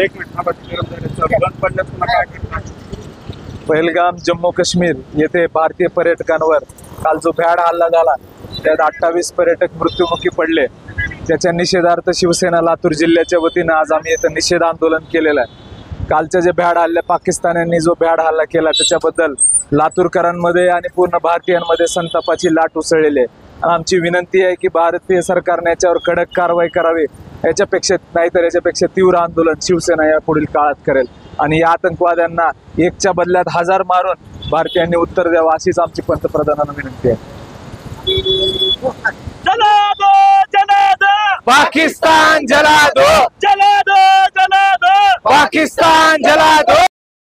एक मिनिट थांबा, बंद पडल्यास पुन्हा काय करणार? पहलगाम जम्मू काश्मीर येथे भारतीय पर्यटकांवर काल जो भ्याड हल्ला झाला त्यात 28 पर्यटक मृत्युमुखी पडले, त्याच्या निषेधार्थ शिवसेना लातूर जिल्ह्याच्या वतीनं आज आम्ही इथं निषेध आंदोलन केलेलं आहे। कालच्या जे भ्याड हल्ल्या पाकिस्तान्यांनी जो भ्याड हल्ला केला त्याच्याबद्दल लातूरकरांमध्ये आणि पूर्ण भारतीयांमध्ये संतापाची लाट उसळलेली आहे। आणि आमची विनंती आहे की भारतीय सरकारने याच्यावर कडक कारवाई करावी, याच्यापेक्षा तीव्र आंदोलन शिवसेना या पुढील काळात करेल आणि या आतंकवाद्यांना एकच्या बदल्यात 1000 मारून भारतीयांनी उत्तर द्यावं अशीच आमची पंतप्रधानांना विनंती आहे। जला दो, जला दो, पाकिस्तान जला दो, जला दो, जला दो, पाकिस्तान जला दो।